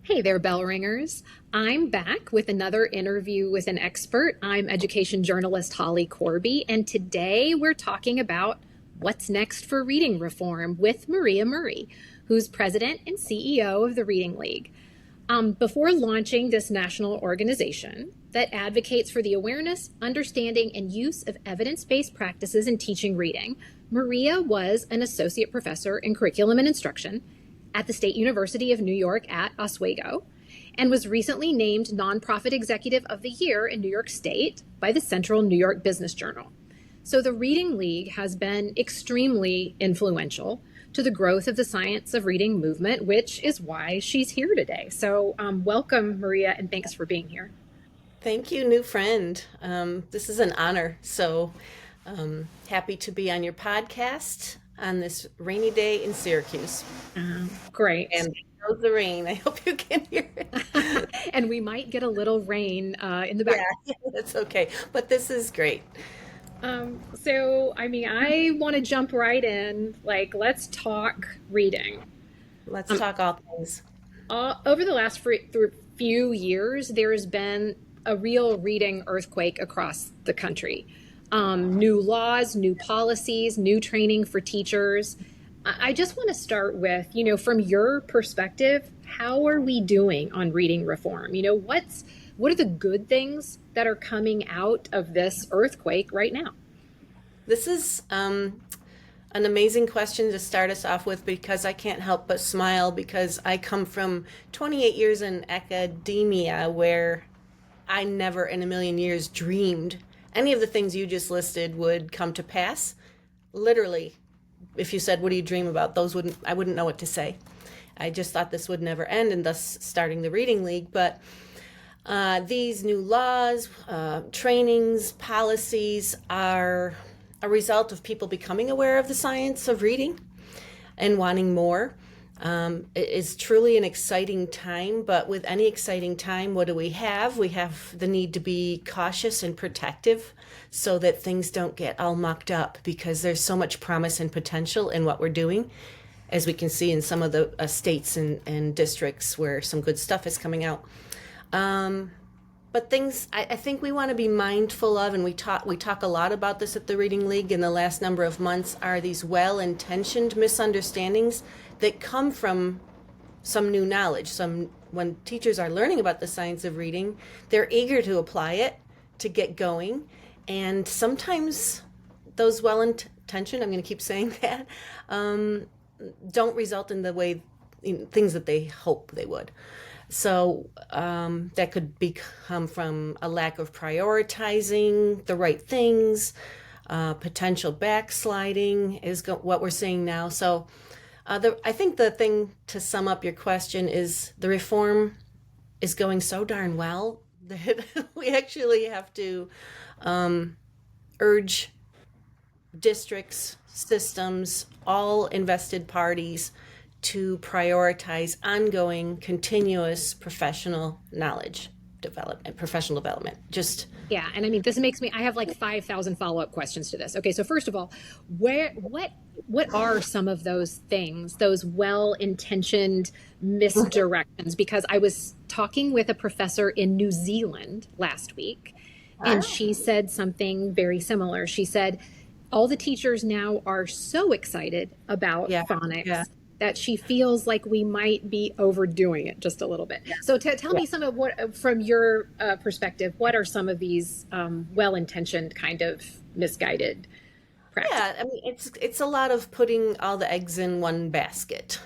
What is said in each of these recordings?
Hey there, bell ringers. I'm back with another interview with an expert. I'm education journalist Holly Corby, and today we're talking about what's next for reading reform with Maria Murray, who's president and CEO of the Reading League. Before launching this national organization that advocates for the awareness, understanding, and use of evidence based practices in teaching reading, Maria was an associate professor in curriculum and instruction at the State University of New York at Oswego and was recently named Nonprofit Executive of the Year in New York State by the Central New York Business Journal. So the Reading League has been extremely influential to the growth of the science of reading movement, which is why she's here today. So welcome, Maria, and thanks for being here. Thank you, new friend. This is an honor. So happy to be on your podcast on this rainy day in Syracuse. Great. And how's the rain? I hope you can hear it. And we might get a little rain in the back. Yeah, that's okay. But this is great. I want to jump right in. Let's talk reading. Let's talk all things. Over the last few years, there has been a real reading earthquake across the country. New laws, new policies, new training for teachers. I just want to start with, from your perspective, how are we doing on reading reform? What are the good things that are coming out of this earthquake right now? This is an amazing question to start us off with because I can't help but smile because I come from 28 years in academia where I never in a million years dreamed any of the things you just listed would come to pass. Literally, if you said, what do you dream about? I wouldn't know what to say. I just thought this would never end, and thus starting the Reading League. But these new laws, trainings, policies are a result of people becoming aware of the science of reading and wanting more. It is truly an exciting time, but with any exciting time, what do we have? We have the need to be cautious and protective so that things don't get all mucked up because there's so much promise and potential in what we're doing, as we can see in some of the states and districts where some good stuff is coming out. But things I think we want to be mindful of, and we talk a lot about this at the Reading League in the last number of months, are these well-intentioned misunderstandings that come from some new knowledge. When teachers are learning about the science of reading, they're eager to apply it, to get going, and sometimes those well-intentioned, I'm going to keep saying that, don't result in things that they hope they would. So that could come from a lack of prioritizing the right things, potential backsliding is what we're seeing now. So I think the thing to sum up your question is the reform is going so darn well that we actually have to urge districts, systems, all invested parties to prioritize ongoing, continuous professional knowledge development, professional development. Yeah, and this makes me. I have like 5,000 follow-up questions to this. Okay, so first of all, what are some of those things, those well-intentioned misdirections? Because I was talking with a professor in New Zealand last week, and she said something very similar. She said all the teachers now are so excited about phonics that she feels like we might be overdoing it just a little bit. Yeah. So tell me some of what, from your perspective, what are some of these well-intentioned kind of misguided practices? Yeah, it's a lot of putting all the eggs in one basket.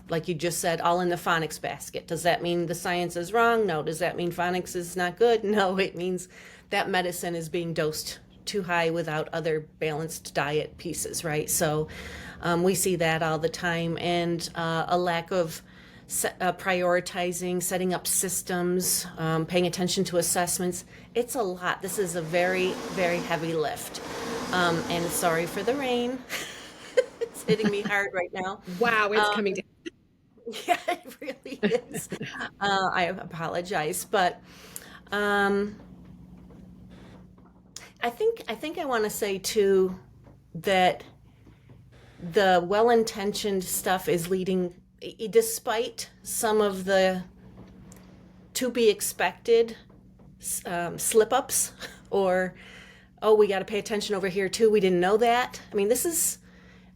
Like you just said, all in the phonics basket. Does that mean the science is wrong? No. Does that mean phonics is not good? No, it means that medicine is being dosed too high without other balanced diet pieces, right? So we see that all the time, and a lack of prioritizing, setting up systems, paying attention to assessments. It's a lot. This is a very, very heavy lift. And sorry for the rain. It's hitting me hard right now. Wow, it's coming down. Yeah, it really is. I apologize, but I think I want to say too that the well-intentioned stuff is leading, despite some of the to be expected slip ups or, oh, we got to pay attention over here too. We didn't know that. I mean, this is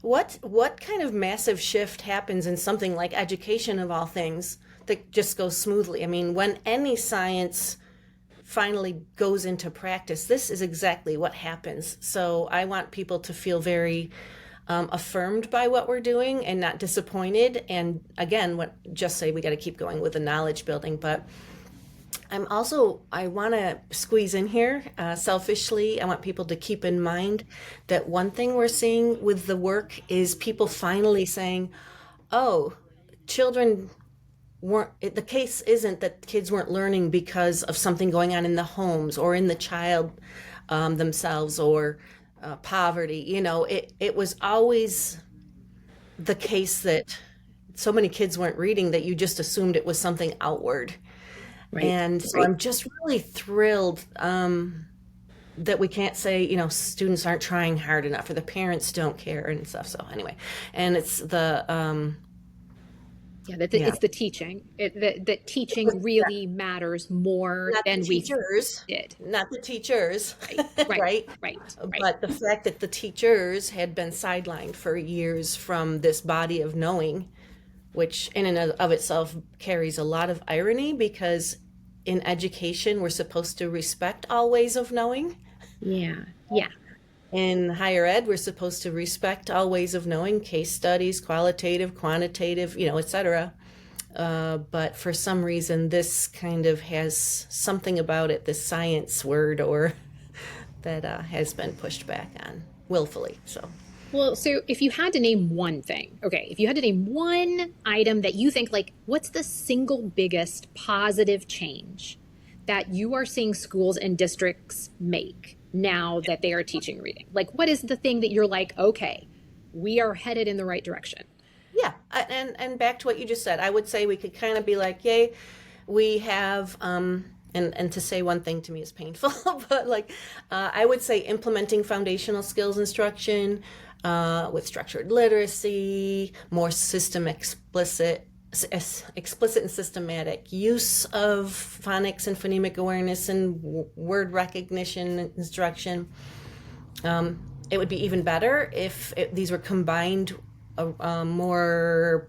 what kind of massive shift happens in something like education of all things that just goes smoothly. I mean, when any science finally goes into practice, this is exactly what happens. So I want people to feel very affirmed by what we're doing and not disappointed. And again, just say we got to keep going with the knowledge building. But I want to squeeze in here, selfishly, I want people to keep in mind that one thing we're seeing with the work is people finally saying, oh, children the case isn't that kids weren't learning because of something going on in the homes or in the child themselves or poverty. It was always the case that so many kids weren't reading that you just assumed it was something outward. Right. And so I'm just really thrilled that we can't say, students aren't trying hard enough or the parents don't care and stuff. So anyway, and it's the it's the teaching. That teaching really matters more not than the we teachers, did. not the teachers, Right. right? Right. But the fact that the teachers had been sidelined for years from this body of knowing, which in and of itself carries a lot of irony because in education, we're supposed to respect all ways of knowing. Yeah. In higher ed, we're supposed to respect all ways of knowing, case studies, qualitative, quantitative, et cetera. But for some reason, this kind of has something about it, this science word, or that has been pushed back on willfully. Well, so if you had to name one thing, if you had to name one item that you think, like, what's the single biggest positive change that you are seeing schools and districts make now that they are teaching reading? Like, what is the thing that you're like, okay, we are headed in the right direction? Yeah, and back to what you just said, I would say we could kind of be like, yay, we have, and to say one thing to me is painful, but I would say implementing foundational skills instruction with structured literacy, more explicit and systematic use of phonics and phonemic awareness and word recognition instruction. It would be even better if these were combined more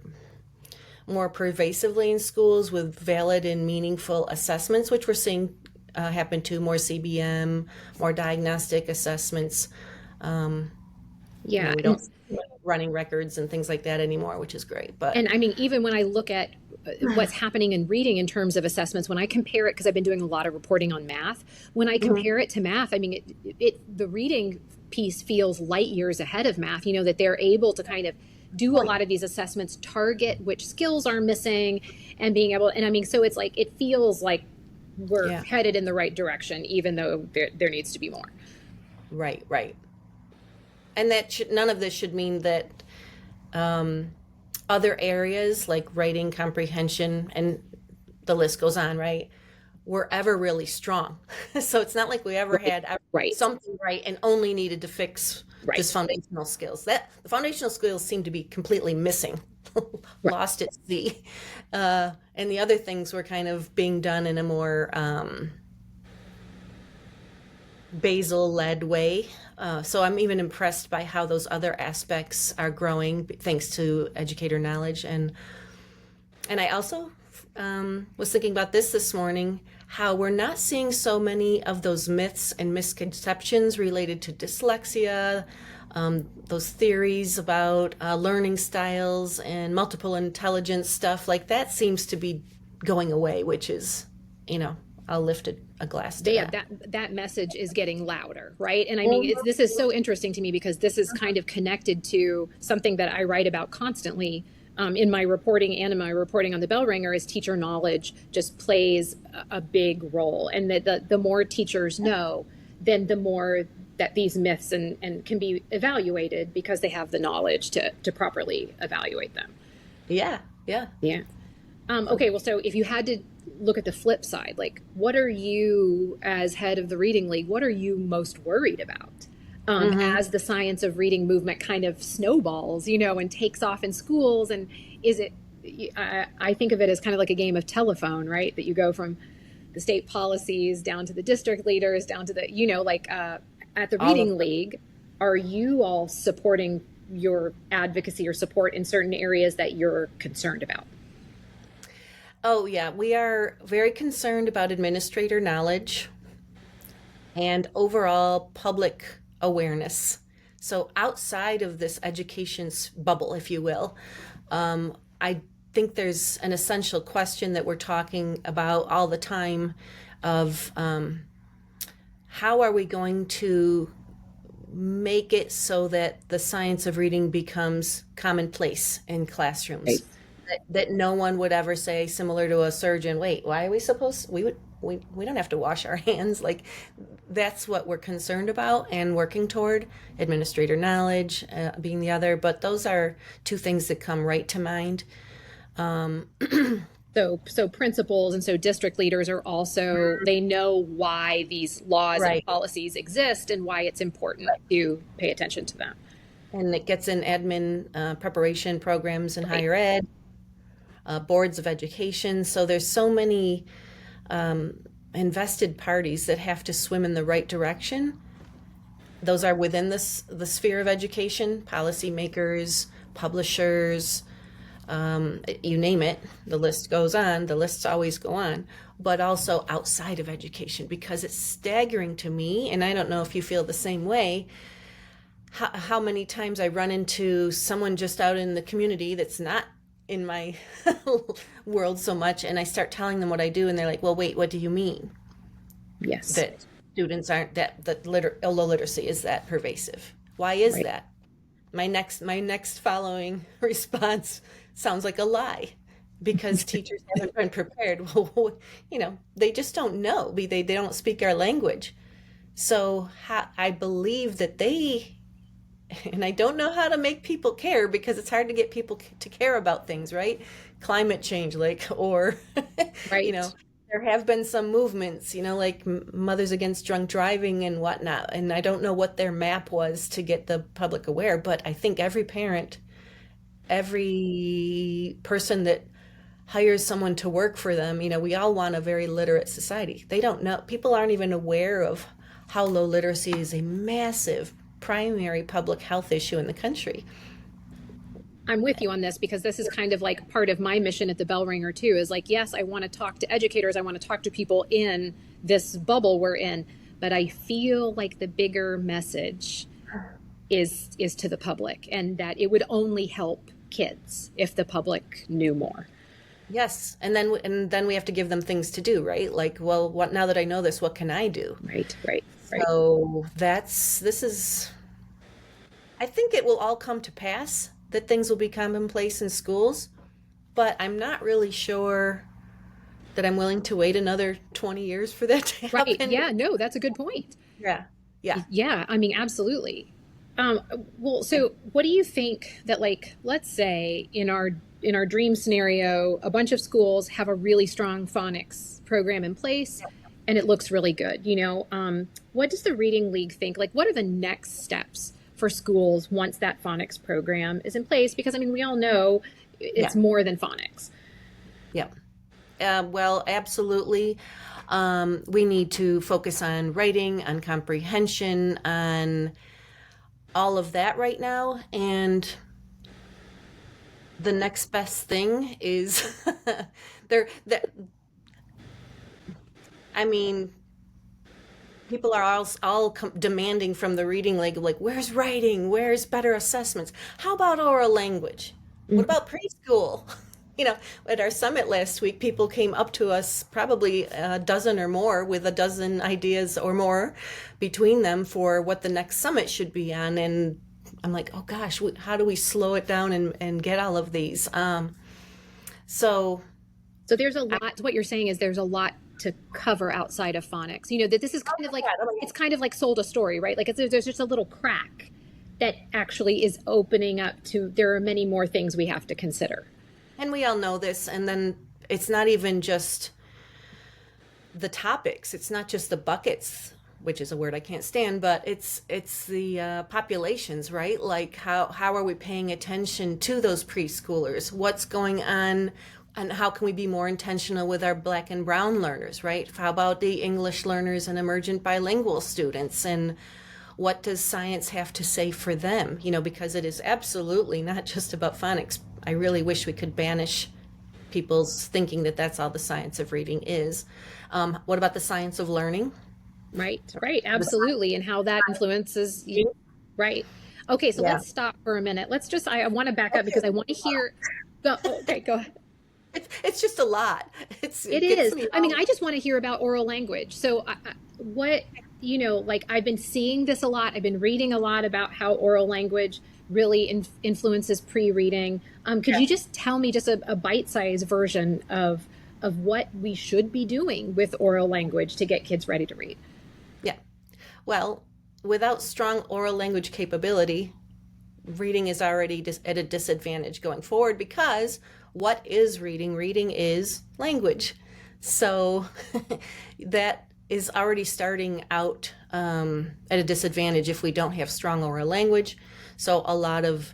pervasively in schools with valid and meaningful assessments, which we're seeing happen too, more CBM, more diagnostic assessments. We don't running records and things like that anymore, which is great. And I mean, even when I look at what's happening in reading in terms of assessments, when I compare it, because I've been doing a lot of reporting on math, when I compare it to math, I mean, the reading piece feels light years ahead of math, that they're able to kind of do a lot of these assessments, target which skills are missing and being able, and I mean, so it's like, it feels like we're headed in the right direction, even though there needs to be more. Right. And none of this should mean that other areas like writing comprehension and the list goes on, right, were ever really strong. So it's not like we ever had something right and only needed to fix just foundational skills. The foundational skills seem to be completely missing, lost at sea. And the other things were kind of being done in a more basal-led way. So I'm even impressed by how those other aspects are growing thanks to educator knowledge. And I also was thinking about this morning, how we're not seeing so many of those myths and misconceptions related to dyslexia, those theories about learning styles and multiple intelligence stuff. Like that seems to be going away, which is, I'll lift a glass to that message is getting louder, right? And I mean, this is so interesting to me because this is kind of connected to something that I write about constantly in my reporting and in my reporting on the Bell Ringer, is teacher knowledge just plays a big role. And that the more teachers know, then the more that these myths and can be evaluated because they have the knowledge to properly evaluate them. Yeah. Okay, well, so if you had to look at the flip side, like, what are you, as head of the Reading League, what are you most worried about as the science of reading movement kind of snowballs, and takes off in schools? And is it, I think of it as kind of like a game of telephone, right? That you go from the state policies down to the district leaders, down to the, at the All of Reading League, are you all supporting your advocacy or support in certain areas that you're concerned about? Oh, yeah. We are very concerned about administrator knowledge and overall public awareness. So, outside of this education's bubble, if you will, I think there's an essential question that we're talking about all the time of how are we going to make it so that the science of reading becomes commonplace in classrooms? Right. That no one would ever say, similar to a surgeon, wait, why are we supposed we don't have to wash our hands. Like, that's what we're concerned about and working toward. Administrator knowledge being the other, but those are two things that come right to mind. So principals and so district leaders are also, they know why these laws and Right. policies exist and why it's important to pay attention to them. And it gets in admin preparation programs in Right. higher ed, boards of education. So there's so many invested parties that have to swim in the right direction. Those are within the sphere of education, policymakers, publishers, you name it, the list goes on, the lists always go on, but also outside of education, because it's staggering to me, and I don't know if you feel the same way, how many times I run into someone just out in the community that's not in my world so much, and I start telling them what I do, and they're like, well, wait, what do you mean? Yes. That students aren't, low literacy is that pervasive? Why is Right. that? My next following response sounds like a lie, because teachers haven't been prepared. Well, they just don't know. They don't speak our language. So I believe that and I don't know how to make people care, because it's hard to get people to care about things, right? Climate change, or, you Right. know, there have been some movements, like Mothers Against Drunk Driving and whatnot. And I don't know what their map was to get the public aware, but I think every parent, every person that hires someone to work for them, we all want a very literate society. They don't know, people aren't even aware of how low literacy is a massive primary public health issue in the country. I'm with you on this because this is kind of like part of my mission at the Bell Ringer too, is like, yes, I want to talk to educators. I want to talk to people in this bubble we're in, but I feel like the bigger message is to the public, and that it would only help kids if the public knew more. Yes, and then we have to give them things to do, right? Like, well, what now that I know this, what can I do? Right, right, right. So this is, I think it will all come to pass, that things will be commonplace in schools, but I'm not really sure that I'm willing to wait another 20 years for that to Right. happen. Yeah, no, that's a good point. Yeah. Yeah. Yeah, I mean, absolutely. Well, so what do you think that, like, let's say in our dream scenario, a bunch of schools have a really strong phonics program in place, and it looks really good. What does the Reading League think? Like, what are the next steps for schools once that phonics program is in place? Because I mean, we all know Yeah. it's more than phonics. Yeah. Well, absolutely. We need to focus on writing, on comprehension, on all of that right now. And the next best thing is there that I mean, people are all demanding from the Reading League, like, where's writing? Where's better assessments? How about oral language? What about preschool? At our summit last week, people came up to us, probably a dozen or more, with a dozen ideas or more between them for what the next summit should be on. And I'm like, oh gosh, how do we slow it down and get all of these? So So there's a lot. What you're saying is there's a lot to cover outside of phonics. That this is kind of like, it's kind of like sold a story, right? Like there's just a little crack that actually is opening up to, there are many more things we have to consider. And we all know this. And then it's not even just the topics. It's not just the buckets, which is a word I can't stand, but it's the populations, right? Like how are we paying attention to those preschoolers? What's going on and how can we be more intentional with our Black and Brown learners, right? How about the English learners and emergent bilingual students? And what does science have to say for them? Because it is absolutely not just about phonics. I really wish we could banish people's thinking that that's all the science of reading is. What about the science of learning? Right, right, absolutely. And how that influences you. Right. Okay, so Yeah. let's stop for a minute. I want to back up because I want to hear. Okay, go ahead. It's just a lot. It It gets is. me I mean, all. I just want to hear about oral language. So, what, like I've been seeing this a lot. I've been reading a lot about how oral language really influences pre-reading. Could you just tell me just a bite-sized version of what we should be doing with oral language to get kids ready to read? Yeah. Well, without strong oral language capability, reading is already at a disadvantage going forward because what is reading? Reading is language. So that is already starting out at a disadvantage if we don't have strong oral language. So a lot of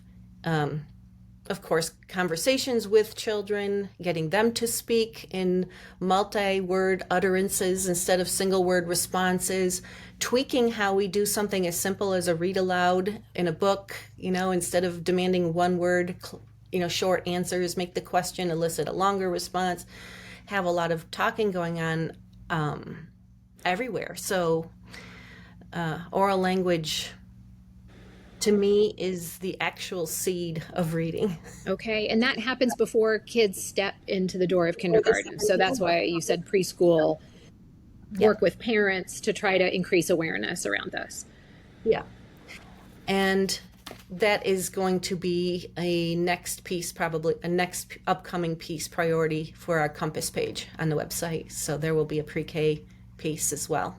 course, conversations with children, getting them to speak in multi-word utterances instead of single-word responses, tweaking how we do something as simple as a read aloud in a book, instead of demanding one word, short answers, make the question elicit a longer response, have a lot of talking going on everywhere. So oral language to me is the actual seed of reading. Okay, and that happens before kids step into the door of kindergarten. So that's why you said preschool, Yeah. work with parents to try to increase awareness around this. Yeah. And that is going to be a next piece, probably a next upcoming piece priority for our Compass page on the website. So there will be a pre-K piece as well.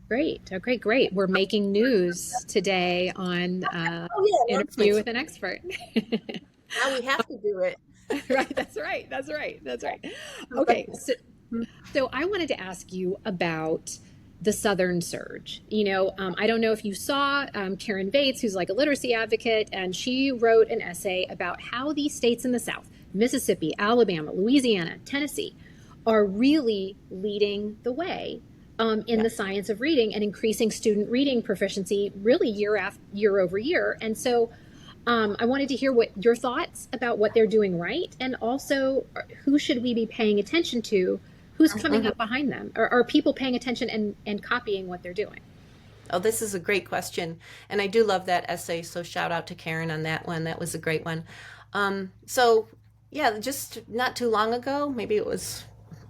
Great. Okay, great. We're making news today on Oh yeah, interview announcements. with an expert. Now we have to do it. Right, that's right. That's right. That's right. Okay, so I wanted to ask you about the Southern Surge. I don't know if you saw Karen Bates, who's like a literacy advocate, and she wrote an essay about how these states in the South, Mississippi, Alabama, Louisiana, Tennessee, are really leading the way in Yeah. the science of reading and increasing student reading proficiency really year over year. And so I wanted to hear what your thoughts about what they're doing right, and also who should we be paying attention to? Who's coming Mhm. up behind them? Are people paying attention and copying what they're doing? Oh, this is a great question. And I do love that essay. So shout out to Karen on that one. That was a great one. So yeah, just not too long ago, maybe it was,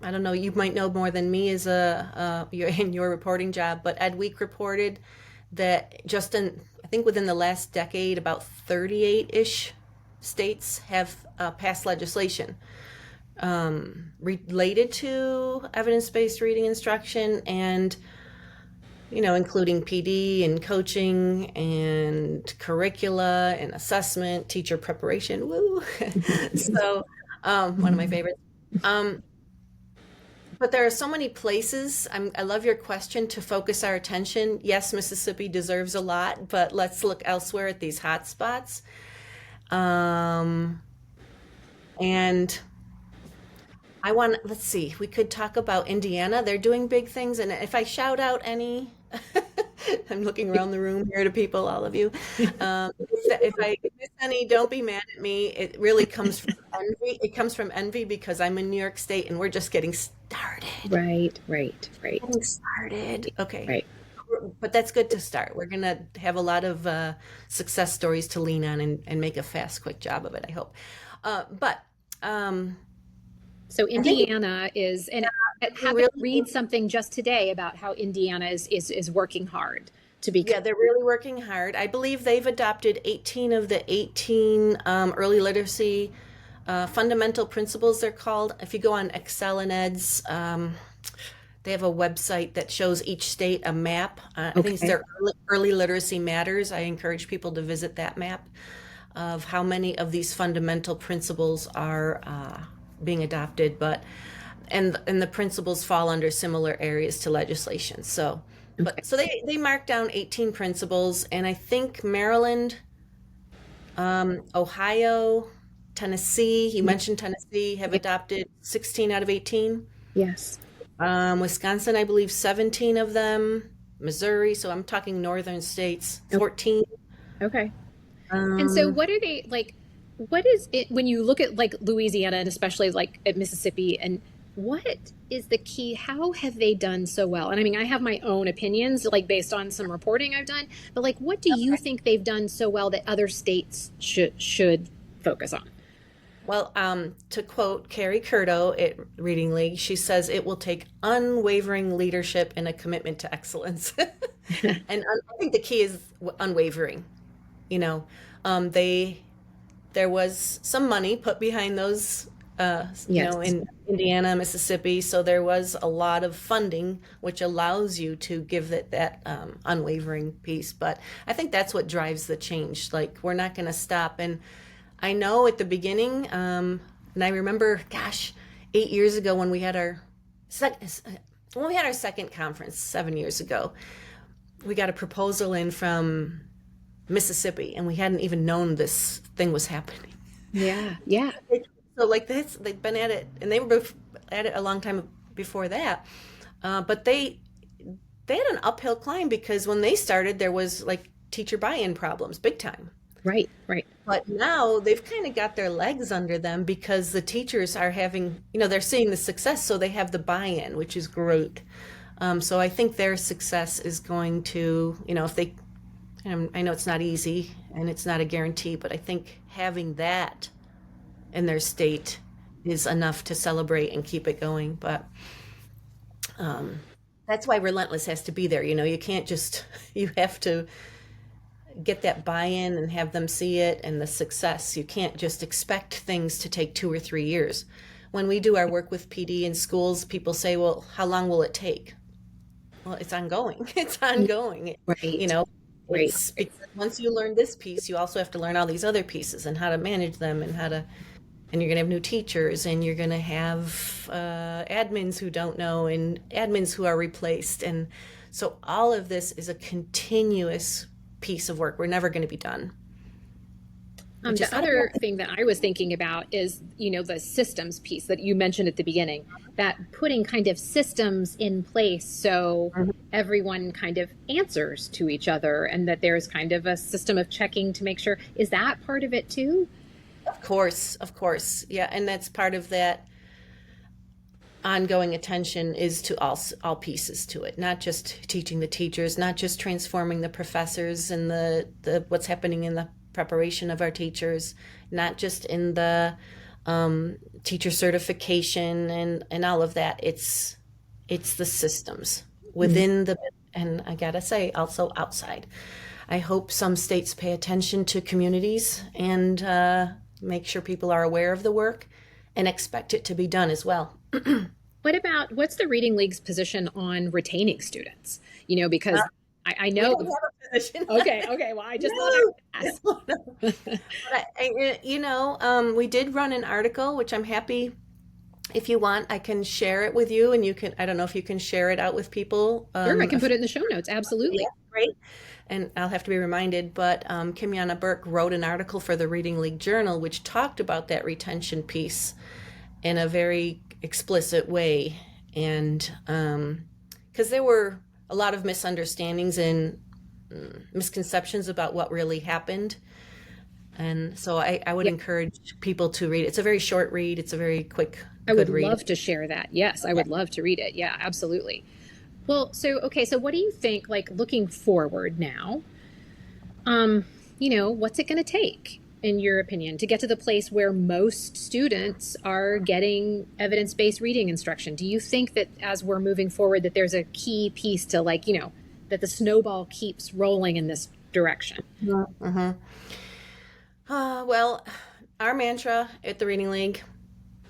I don't know, you might know more than me as in your reporting job, but Ed Week reported that I think within the last decade, about 38-ish states have passed legislation related to evidence-based reading instruction and including PD and coaching and curricula and assessment, teacher preparation. Woo! So, one of my favorites. Um, but there are so many places. I love your question to focus our attention. Yes, Mississippi deserves a lot, but let's look elsewhere at these hot spots. Um, and let's see, we could talk about Indiana. They're doing big things. And if I shout out any, I'm looking around the room here to people, all of you. If I miss any, don't be mad at me. It really comes from envy. It comes from envy because I'm in New York State and we're just getting started. Right, right, right, Getting started. Okay. right. But that's good to start. We're going to have a lot of success stories to lean on and make a fast, quick job of it, I hope. But So I think Indiana is, and I we happened to really read something just today about how Indiana is working hard to Yeah, become. they're really working hard. I believe they've adopted 18 of the 18 early literacy fundamental principles, they're called. If you go on Excel and Ed's, they have a website that shows each state a map. I think it's Okay. their early literacy matters. I encourage people to visit that map of how many of these fundamental principles are being adopted, and the principles fall under similar areas to legislation. So, Okay. they marked down 18 principles, and I think Maryland, Ohio. Tennessee, you mentioned Tennessee, have Yeah. adopted 16 out of 18. Yes. Wisconsin, I believe 17 of them. Missouri, so I'm talking northern states, Okay. 14. Okay. And so Um, what are they like what is it when you look at like Louisiana and especially like at Mississippi and what is the key? How have they done so well? And I mean, I have my own opinions like based on some reporting I've done, but like what do you think they've done so well that other states should focus on? well, to quote Carrie Curto at Reading League, she says it will take unwavering leadership and a commitment to excellence. And I think the key is unwavering. You know, they there was some money put behind those, Yes. in Indiana, Mississippi. So there was a lot of funding, which allows you to give that unwavering piece. But I think that's what drives the change. Like we're not going to stop. And I know at the beginning, and I remember, gosh, 8 years ago when we had our second conference 7 years ago, we got a proposal in from Mississippi, and we hadn't even known this thing was happening. Yeah. Yeah. So like this, they've been at it, and they were at it a long time before that. But they had an uphill climb because when they started, there was like teacher buy-in problems, big time. Right. Right. But now they've kind of got their legs under them because the teachers are having, they're seeing the success, so they have the buy-in, which is great. So I think their success is going to, if they, I know it's not easy and it's not a guarantee, but I think having that in their state is enough to celebrate and keep it going. But that's why Relentless has to be there. You can't just, you have to get that buy-in and have them see it and the success. You can't just expect things to take 2 or 3 years. When we do our work with PD in schools, people say, well, how long will it take? Well, it's ongoing. It's ongoing. You Right. know, Right. it's because once you learn this piece, you also have to learn all these other pieces and how to manage them and you're going to have new teachers and you're going to have admins who don't know and admins who are replaced. And so all of this is a continuous piece of work. We're never going to be done. Which is The other thing that I was thinking about is, the systems piece that you mentioned at the beginning, that putting kind of systems in place so everyone kind of answers to each other and that there's kind of a system of checking to make sure. Is that part of it too? of course, yeah, and that's part of that ongoing attention is to all pieces to it, not just teaching the teachers, not just transforming the professors and the what's happening in the preparation of our teachers, not just in the teacher certification and all of that. It's the systems within the, and I gotta say also outside. I hope some states pay attention to communities and make sure people are aware of the work and expect it to be done as well. What's the Reading League's position on retaining students? Because I We don't know. have a position. Okay, okay. Well, I just thought No, I would ask. no, no. But we did run an article, which I'm happy. If you want, I can share it with you, and you can. I don't know if you can share it out with people. Sure, I can put it in the show notes. Absolutely. Yeah, great. And I'll have to be reminded, but Kimiana Burke wrote an article for the Reading League Journal, which talked about that retention piece in a very explicit way. And because there were a lot of misunderstandings and misconceptions about what really happened. And so I would Yeah, encourage people to read it. It's a very short read. It's a very quick, I would good read. love to share that. Yes, I would love to read it. Yeah, absolutely. Well, so okay, so what do you think, like looking forward now? What's it going to take, in your opinion, to get to the place where most students are getting evidence-based reading instruction? Do you think that as we're moving forward, that there's a key piece to that the snowball keeps rolling in this direction? Uh-huh. Well, our mantra at the Reading League,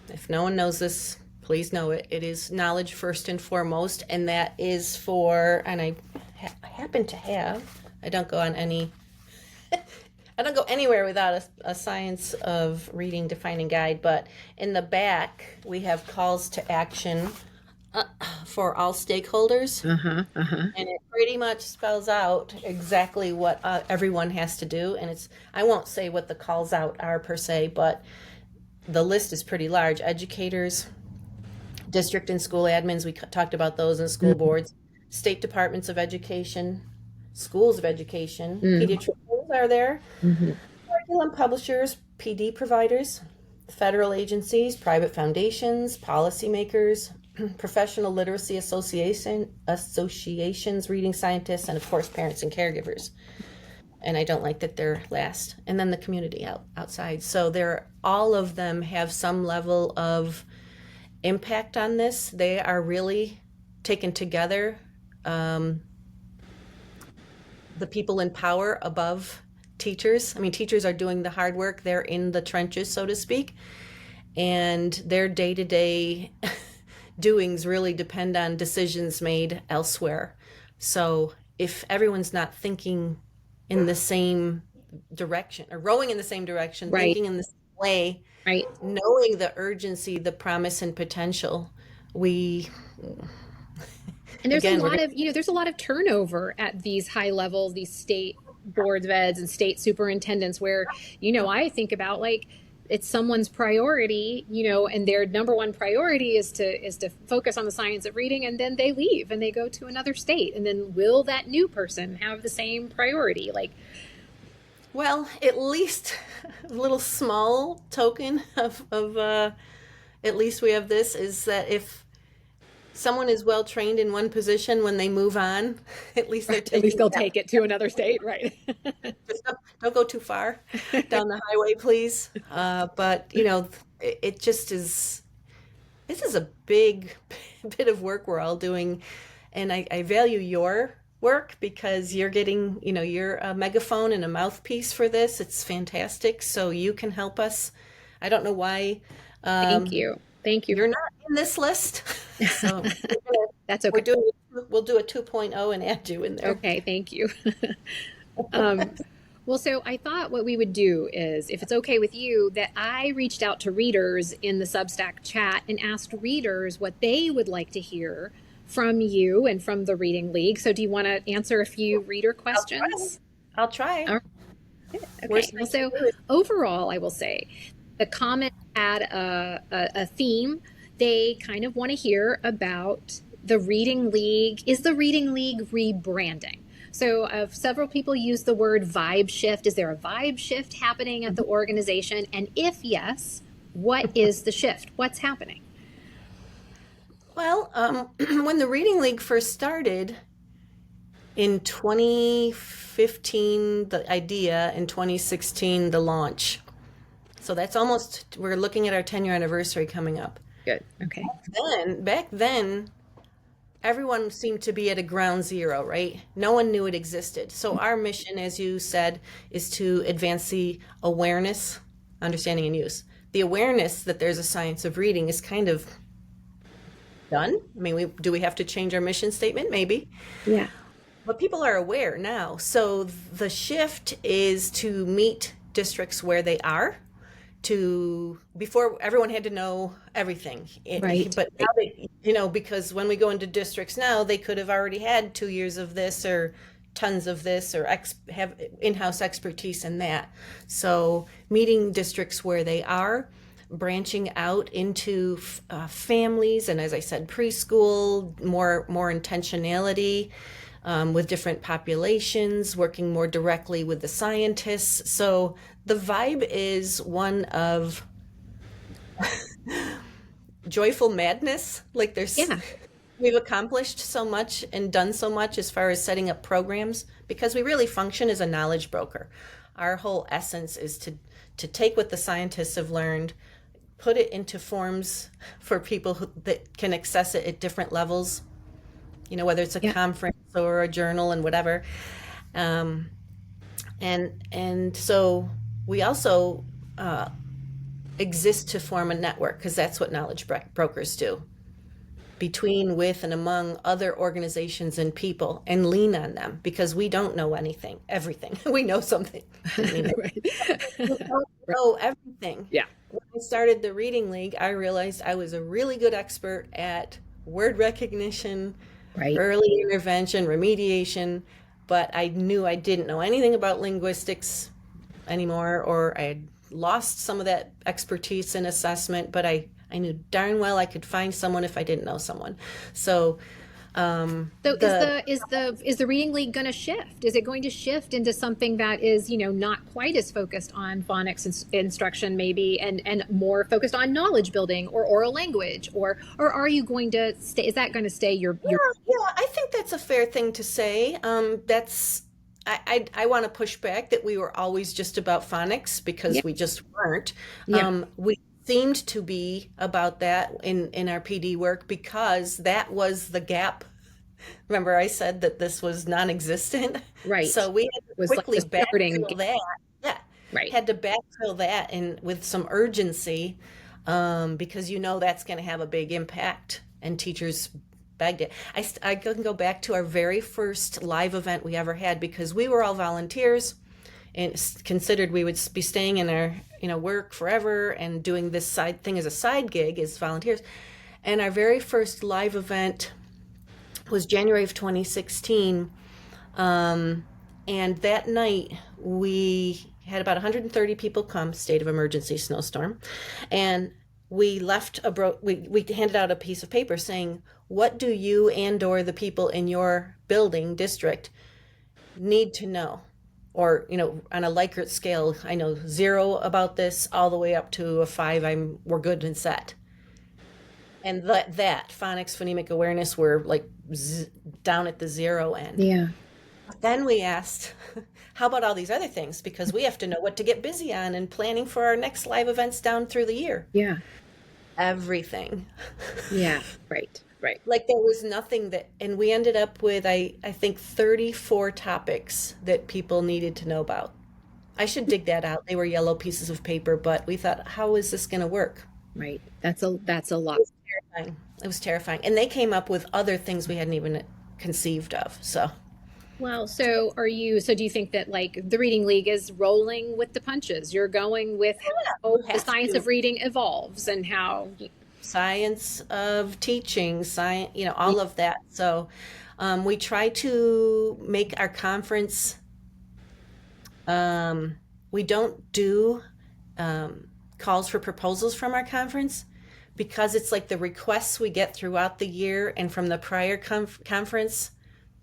if no one knows this, please know it. It is knowledge first and foremost, and that is for, and I happen to have, I don't go on any, I don't go anywhere without a science of reading defining guide, but in the back, we have calls to action for all stakeholders. And it pretty much spells out exactly what everyone has to do. And I won't say what the calls out are per se, but the list is pretty large. Educators, district and school admins, we talked about those, and school boards, state departments of education, schools of education, pediatricians are there, Mm-hmm. curriculum publishers, PD providers, federal agencies, private foundations, policymakers, professional literacy associations, reading scientists, and of course parents and caregivers. And I don't like that they're last. And then the community outside. So all of them have some level of impact on this. They are really taken together. The people in power above teachers. I mean, teachers are doing the hard work. They're in the trenches, so to speak. And their day-to-day doings really depend on decisions made elsewhere. So if everyone's not thinking in the same direction or rowing in the same direction, Right. thinking in the same way, Right. knowing the urgency, the promise and potential, we And there's again, a lot of, there's a lot of turnover at these high levels, these state boards of eds and state superintendents where, I think about like it's someone's priority, and their number one priority is to focus on the science of reading, and then they leave and they go to another state. And then will that new person have the same priority? Like, well, at least a little small token of at least we have this is that if someone is well trained in one position when they move on, at least they're taking at least they'll take it to another state, right? Just don't go too far down the highway, please. But it just is. This is a big bit of work we're all doing, and I value your work because you're getting, you're a megaphone and a mouthpiece for this. It's fantastic. So you can help us. I don't know why. Thank you. You're not in this list, so That's okay. we'll do a 2.0 and add you in there. Okay, thank you. Well, so I thought what we would do is, if it's okay with you, that I reached out to readers in the Substack chat and asked readers what they would like to hear from you and from the Reading League. So do you want to answer a few reader questions? I'll try. All right. Okay. Well, so overall, I will say the comment had a theme. They kind of want to hear about the Reading League. Is the Reading League rebranding? So several people use the word vibe shift. Is there a vibe shift happening at the organization? And if yes, what is the shift? What's happening? Well, when the Reading League first started in 2015, the idea, in 2016, the launch. So that's we're looking at our 10-year anniversary coming up. Good. Okay. Back then, everyone seemed to be at a ground zero, right? No one knew it existed. So our mission, as you said, is to advance the awareness, understanding, and use. The awareness that there's a science of reading is kind of done. I mean, do we have to change our mission statement? Maybe. Yeah. But people are aware now. So the shift is to meet districts where they are. Before everyone had to know everything. Right. But now because when we go into districts now, they could have already had 2 years of this or tons of this or have in-house expertise in that. So meeting districts where they are, branching out into families, and as I said, preschool, more intentionality with different populations, working more directly with the scientists. So the vibe is one of joyful madness. Like we've accomplished so much and done so much as far as setting up programs because we really function as a knowledge broker. Our whole essence is to take what the scientists have learned, put it into forms for people that can access it at different levels, whether it's a conference or a journal and whatever. And so we also exist to form a network because that's what knowledge brokers do, between, with, and among other organizations and people, and lean on them because we don't know everything. We know something. We don't know everything. Yeah. When I started the Reading League, I realized I was a really good expert at word recognition, Right. early intervention, remediation, but I knew I didn't know anything about linguistics anymore, or I had lost some of that expertise in assessment, but I knew darn well I could find someone if I didn't know someone. So So the is the reading league going to shift? Is it going to shift into something that is, not quite as focused on phonics instruction maybe, and more focused on knowledge building or oral language, or are you going to stay, is that going to stay your yeah, I think that's a fair thing to say. That's I want to push back that we were always just about phonics, yeah, because we just weren't. yeah, We seemed to be about that in our PD work because that was the gap. Remember, I said that this was non-existent, right. so we had to Was like quickly the starting, backfill that. Yeah, right. had to backfill that and with some urgency, because that's going to have a big impact, and teachers begged it. I can go back to our very first live event we ever had, because we were all volunteers and considered we would be staying in our work forever and doing this side thing as a side gig as volunteers. And our very first live event was January of 2016. And that night we had about 130 people come, state of emergency snowstorm. And we left we handed out a piece of paper saying, what do you and or the people in your building district need to know? Or, on a Likert scale, I know 0 about this all the way up to a 5, we're good and set. And that phonics, phonemic awareness were like down at the 0 end. Yeah, Then we asked, how about all these other things? Because we have to know what to get busy on and planning for our next live events down through the year. yeah, Everything. yeah, right, right. Like there was nothing and we ended up with, I think 34 topics that people needed to know about. I should dig that out. They were yellow pieces of paper, but we thought, how is this going to work? Right. That's a It lot. was terrifying. It was terrifying. And they came up with other things we hadn't even conceived of. So, Well, so do you think that like the Reading League is rolling with the punches? You're going with how you the have science to. of reading evolves and how, Science of teaching, science, all of that. So, we try to make our conference, we don't do calls for proposals from our conference, because it's like the requests we get throughout the year and from the prior conference.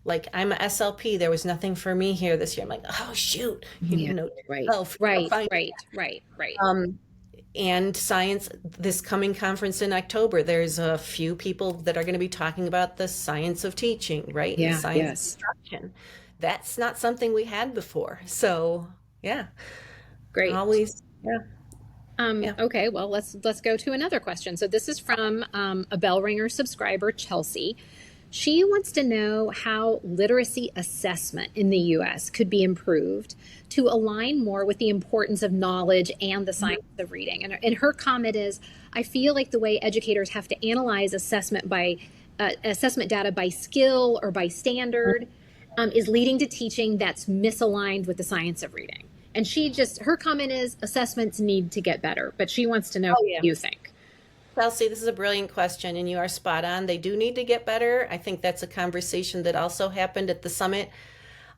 Like I'm a SLP, there was nothing for me here this year. I'm like, oh shoot, yeah, right, 12, right, fine. right. And science, this coming conference in October, there's a few people that are going to be talking about the science of teaching, right? And Yeah, science of yes. instruction. That's not something we had before. So, yeah, Great. always, yeah, yeah. Okay, well, let's go to another question. So this is from a bell ringer subscriber, Chelsea. She wants to know how literacy assessment in the US could be improved to align more with the importance of knowledge and the science of reading. And her comment is, I feel like the way educators have to analyze assessment data by skill or by standard is leading to teaching that's misaligned with the science of reading. And her comment is assessments need to get better, but she wants to know Oh, what yeah. you think. Chelsea, this is a brilliant question, and you are spot on. They do need to get better. I think that's a conversation that also happened at the summit.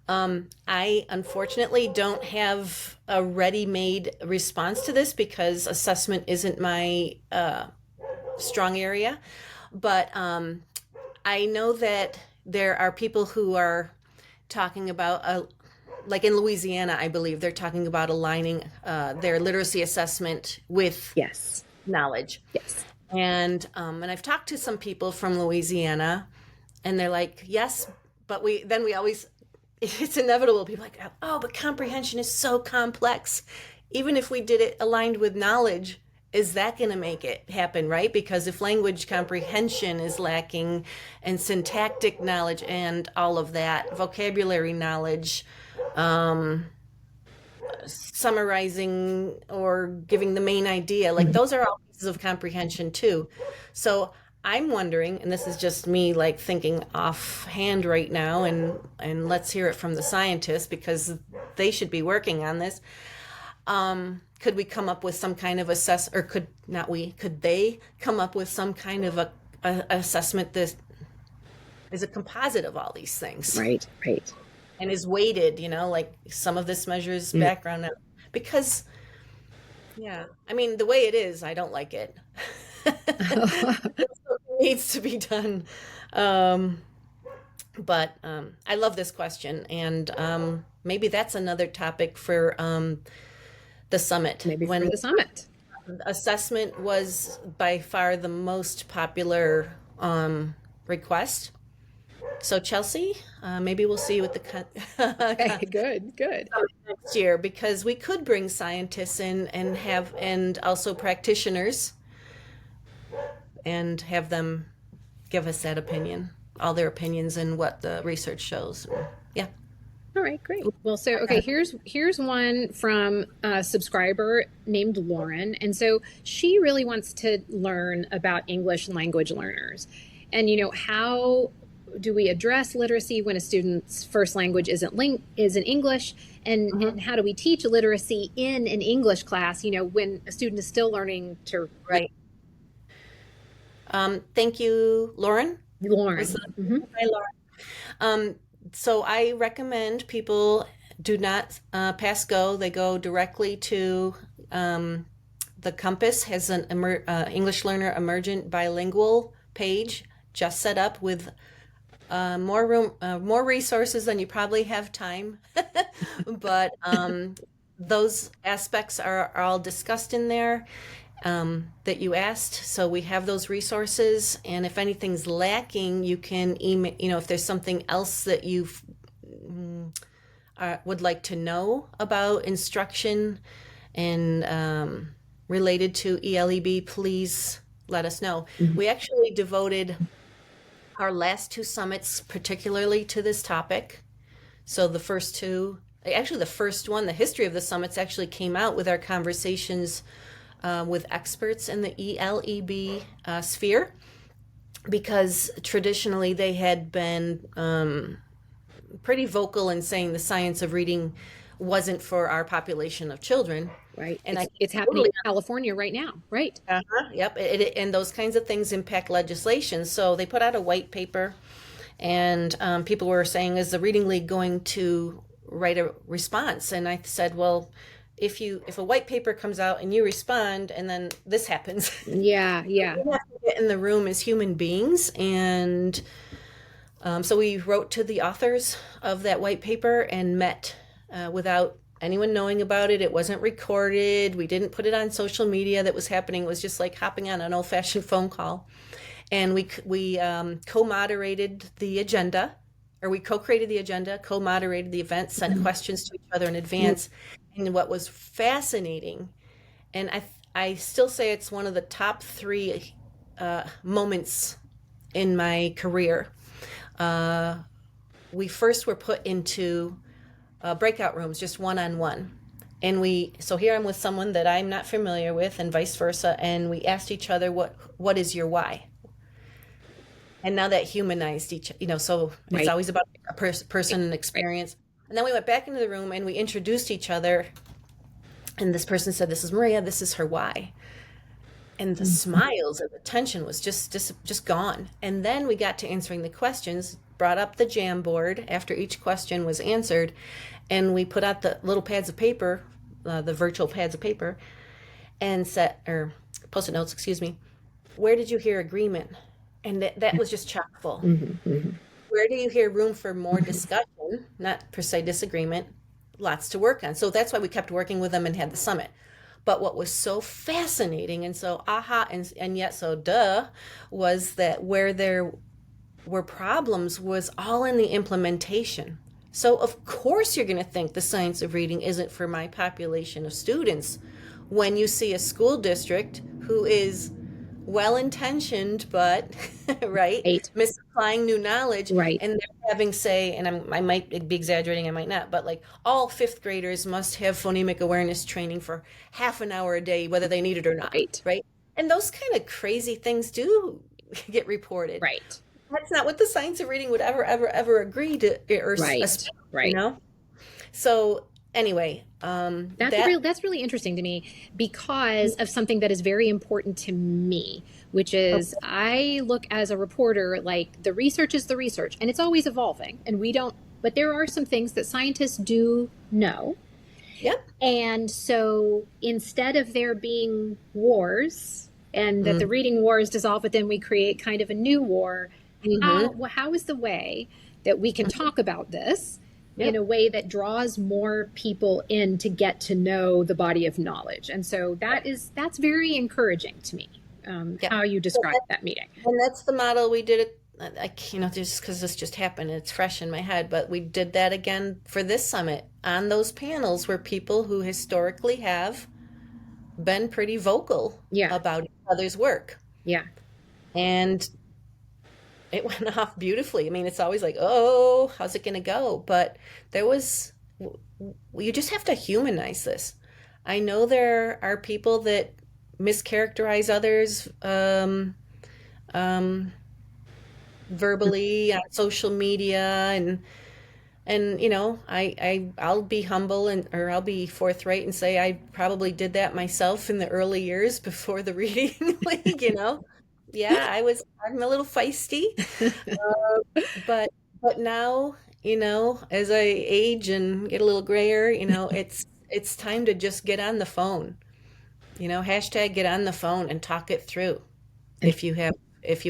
I unfortunately don't have a ready-made response to this because assessment isn't my strong area. But I know that there are people who are talking about, like in Louisiana, I believe they're talking about aligning their literacy assessment with Yes. knowledge. Yes. And I've talked to some people from Louisiana, and they're like, yes, but we always, it's inevitable. People are like, oh, but comprehension is so complex. Even if we did it aligned with knowledge, is that going to make it happen, right? Because if language comprehension is lacking, and syntactic knowledge and all of that, vocabulary knowledge, summarizing or giving the main idea, like those are all pieces of comprehension too. So I'm wondering, and this is just me like thinking offhand right now, and let's hear it from the scientists because they should be working on this. Could we come up with some kind of or could they come up with some kind of a assessment that is a composite of all these things Right. Right. and is weighted, like some of this measures background, because Yeah. I mean, the way it is, I don't like it. Something needs to be done. Um, but I love this question, and maybe that's another topic for the summit. Maybe for When the summit. assessment was by far the most popular request. So Chelsea, maybe we'll see you at the Okay, good, good. next year because we could bring scientists in and have and also practitioners and have them give us that opinion, all their opinions and what the research shows. Yeah. All right, great. Well, so okay, here's one from a subscriber named Lauren, and so she really wants to learn about English language learners, and how do we address literacy when a student's first language isn't English, and Hmm. how do we teach literacy in an English class? When a student is still learning to read. Right. Thank you, Lauren. Was Lauren. that, hi, Lauren. Um, so I recommend people do not pass go. They go directly to the Compass has an English Learner Emergent Bilingual page just set up with more resources than you probably have time. But those aspects are all discussed in there that you asked. So we have those resources, and if anything's lacking, you can email. If there's something else that you would like to know about instruction and related to ELEB, please let us know. We actually devoted our last two summits particularly to this topic. So the first two, actually the first one, the history of the summits actually came out with our conversations with experts in the ELEB sphere, because traditionally they had been pretty vocal in saying the science of reading wasn't for our population of children. Right. And I It's happening totally, in California right now. Right. yep, and those kinds of things impact legislation. So they put out a white paper, and people were saying, "Is the Reading League going to write a response?" And I said, "Well, if a white paper comes out and you respond, and then this happens, Yeah. Yeah. we have to get in the room as human beings." And so we wrote to the authors of that white paper and met without anyone knowing about it. It wasn't recorded. We didn't put it on social media that was happening. It was just like hopping on an old-fashioned phone call. And we co-moderated the agenda, or we co-created the agenda, co-moderated the event, sent questions to each other in advance. And what was fascinating, and I still say it's one of the top three moments in my career. We first were put into breakout rooms, just one-on-one. And so here I'm with someone that I'm not familiar with, and vice versa. And we asked each other, what is your why? And now that humanized so it's Right. always about a person and Right. experience. And then we went back into the room and we introduced each other. And this person said, "This is Maria. This is her why." And the smiles and the tension was just gone. And then we got to answering the questions, brought up the Jamboard after each question was answered, and we put out the little pads of paper, the virtual pads of paper, and set or post-it notes, excuse me. Where did you hear agreement? And that was just chock full. Where do you hear room for more discussion, not per se disagreement? Lots to work on. So that's why we kept working with them and had the summit. But what was so fascinating and so aha and yet so duh was that where there were problems was all in the implementation. So of course you're going to think the science of reading isn't for my population of students when you see a school district who is well intentioned but right, Right. misapplying new knowledge, Right. and they're having say, and I might be exaggerating, I might not, but like all fifth graders must have phonemic awareness training for half an hour a day whether they need it or not, Right. right? And those kind of crazy things do get reported. Right. That's not what the science of reading would ever agree to or Right. you Right. know. So anyway, That's really interesting to me because of something that is very important to me, which is I look as a reporter like the research is the research and it's always evolving and we don't, but there are some things that scientists do know. Yep. And so instead of there being wars and that the reading wars dissolve, but then we create kind of a new war, Mm-hmm. how is the way that we can talk about this in a Yep. way that draws more people in to get to know the body of knowledge? And so that's very encouraging to me, Yep. how you So described that meeting. and that's the model we did it. Just because this just happened, it's fresh in my head, but we did that again for this summit. On those panels were people who historically have been pretty vocal Yeah, about each other's work. yeah, And it went off beautifully. I mean, it's always like, oh, how's it going to go? But there was, you just have to humanize this. I know there are people that mischaracterize others um, verbally on social media, and I'll be humble and or I'll be forthright and say I probably did that myself in the early years before the reading league. Yeah, I'm a little feisty. But now, as I age and get a little grayer, it's time to just get on the phone. Hashtag get on the phone and talk it through if you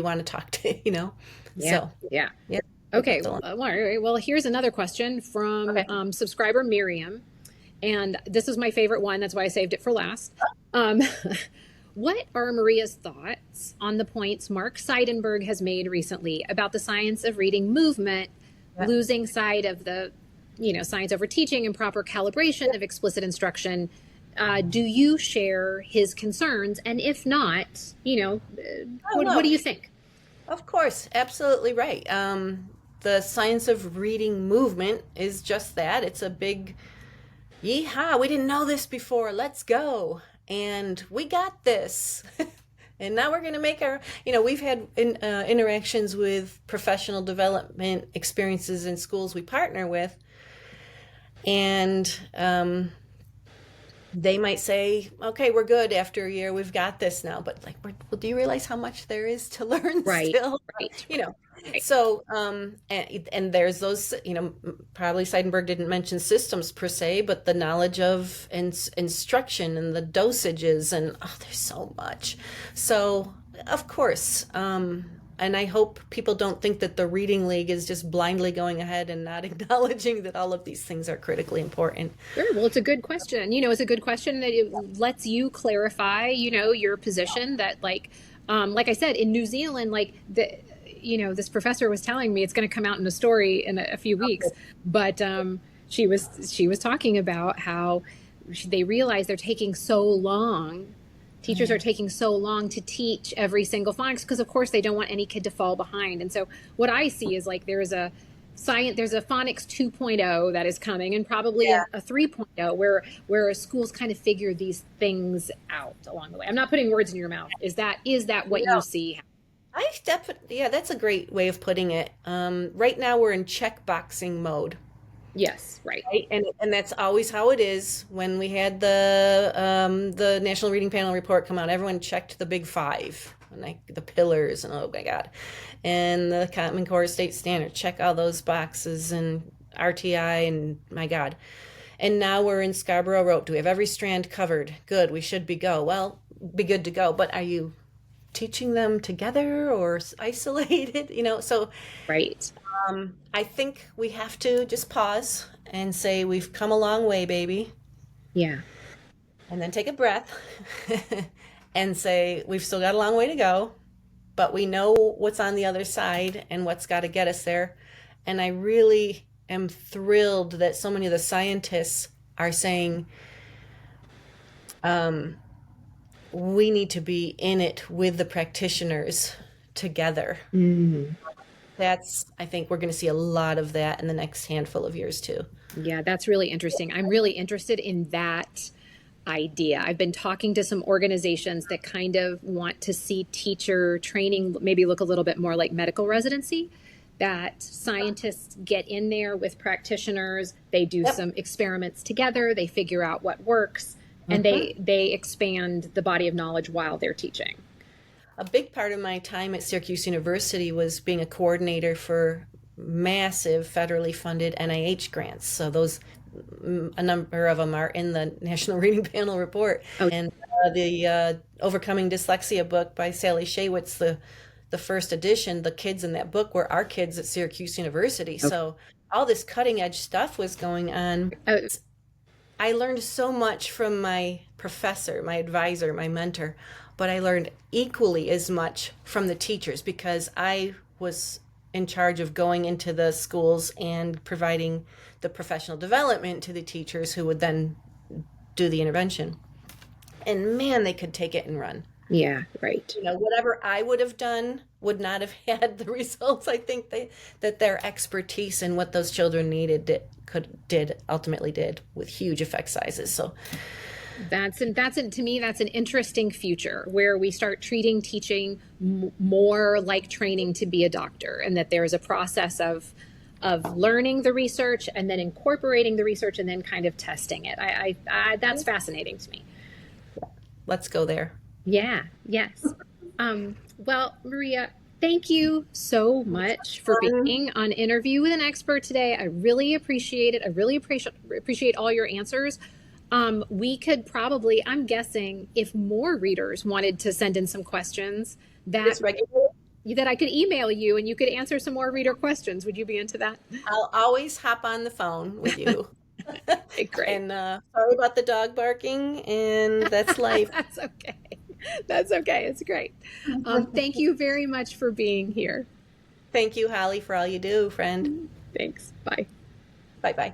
want to talk to. yeah, So yeah. yeah, Okay, that's all. all right. Well, here's another question from Okay. subscriber Miriam. And this is my favorite one. That's why I saved it for last. Um, what are Maria's thoughts on the points Mark Seidenberg has made recently about the science of reading movement, Yeah. losing sight of the, science over teaching and proper calibration of explicit instruction? Do you share his concerns? And if not, Oh what no, do you think? of course, absolutely right. The science of reading movement is just that. It's a big yeehaw. We didn't know this before. Let's go. And we got this. And now we're going to make we've had interactions with professional development experiences in schools we partner with. And they might say, okay, we're good after a year. We've got this now. But like, well, do you realize how much there is to learn Right, still? right, You know, right. so, and there's those, probably Seidenberg didn't mention systems per se, but the knowledge of instruction and the dosages, and oh, there's so much. So, of course, and I hope people don't think that the Reading League is just blindly going ahead and not acknowledging that all of these things are critically important. Sure. Well, it's a good question. It's a good question that it lets you clarify, your position that like I said, in New Zealand, this professor was telling me it's going to come out in a story in a few weeks, but she was talking about how they realize they're taking so long. Teachers are taking so long to teach every single phonics because, of course, they don't want any kid to fall behind. And so, what I see is like there's a phonics 2.0 that is coming, and probably Yeah. a 3.0 where schools kind of figure these things out along the way. I'm not putting words in your mouth. Is that what you No, see? I definitely, yeah, that's a great way of putting it. Right now we're in checkboxing mode. Yes, right. Right? And that's always how it is. When we had the National Reading Panel report come out, everyone checked the big five, and like the pillars, and oh my God, and the Common Core State Standard, check all those boxes, and RTI, and my God. And now we're in Scarborough Road. Do we have every strand covered? Good, we should be good to go. But are you teaching them together or isolated? So Right. I think we have to just pause and say, we've come a long way, baby. Yeah. And then take a breath and say, we've still got a long way to go, but we know what's on the other side and what's got to get us there. And I really am thrilled that so many of the scientists are saying, we need to be in it with the practitioners together. Mm. I think we're going to see a lot of that in the next handful of years too. Yeah, that's really interesting. I'm really interested in that idea. I've been talking to some organizations that kind of want to see teacher training maybe look a little bit more like medical residency, that scientists get in there with practitioners, they do Yep. some experiments together, they figure out what works, and Mhm. they expand the body of knowledge while they're teaching. A big part of my time at Syracuse University was being a coordinator for massive federally funded NIH grants. So those a number of them are in the National Reading Panel report. Oh, And the Overcoming Dyslexia book by Sally Shaywitz, the first edition, the kids in that book were our kids at Syracuse University. okay. So all this cutting edge stuff was going on. Oh, I learned so much from my professor, my advisor, my mentor, but I learned equally as much from the teachers because I was in charge of going into the schools and providing the professional development to the teachers who would then do the intervention. And man, they could take it and run. yeah, right. Whatever I would have done would not have had the results I think that their expertise and what those children needed ultimately did with huge effect sizes. So To me, that's an interesting future where we start treating teaching more like training to be a doctor, and that there's a process of learning the research and then incorporating the research and then kind of testing it. That's fascinating to me. let's go there. Yeah, yes. Well, Maria, thank you so much for being on Interview with an Expert today. I really appreciate it. I really appreciate all your answers. We could probably, I'm guessing, if more readers wanted to send in some questions, that I could email you and you could answer some more reader questions. Would you be into that? I'll always hop on the phone with you. Okay, great. And sorry about the dog barking, and that's life. That's okay. That's okay. It's great. Thank you very much for being here. Thank you, Holly, for all you do, friend. Thanks. Bye. Bye-bye.